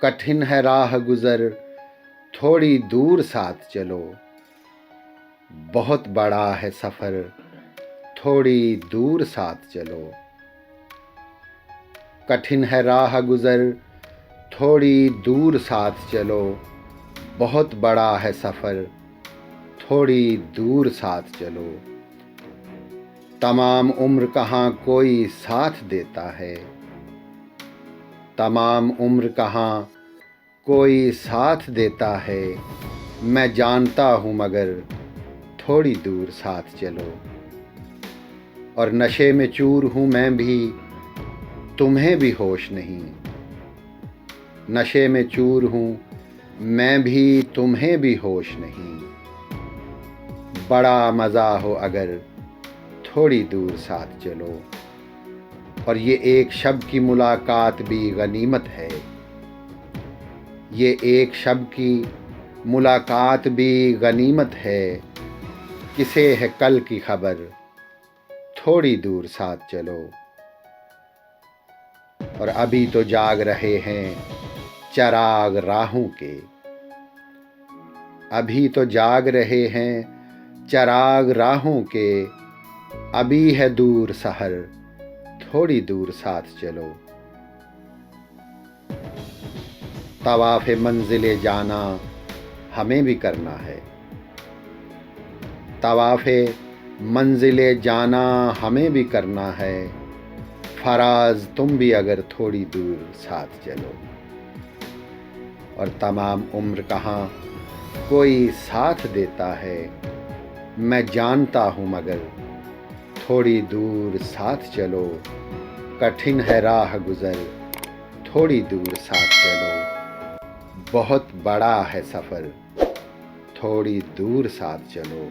कठिन है राह गुज़र थोड़ी दूर साथ चलो, बहुत बड़ा है सफ़र थोड़ी दूर साथ चलो। कठिन है राह गुज़र थोड़ी दूर साथ चलो, बहुत बड़ा है सफ़र थोड़ी दूर साथ चलो। तमाम उम्र कहाँ कोई साथ देता है, तमाम उम्र कहाँ कोई साथ देता है। मैं जानता हूँ मगर थोड़ी दूर साथ चलो। और नशे में चूर हूँ मैं भी, तुम्हें भी होश नहीं। नशे में चूर हूँ मैं भी, तुम्हें भी होश नहीं। बड़ा मज़ा हो अगर थोड़ी दूर साथ चलो। और ये एक शब की मुलाकात भी गनीमत है, ये एक शब की मुलाकात भी गनीमत है। किसे है कल की खबर थोड़ी दूर साथ चलो। और अभी तो जाग रहे हैं चराग राहों के, अभी तो जाग रहे हैं चराग राहों के। अभी है दूर सहर थोड़ी दूर साथ चलो। तवाफ़े मंजिले जाना हमें भी करना है, तवाफ़े मंजिले जाना हमें भी करना है। फराज तुम भी अगर थोड़ी दूर साथ चलो। और तमाम उम्र कहाँ कोई साथ देता है। मैं जानता हूँ मगर थोड़ी दूर साथ चलो। कठिन है राह गुज़र थोड़ी दूर साथ चलो, बहुत बड़ा है सफ़र थोड़ी दूर साथ चलो।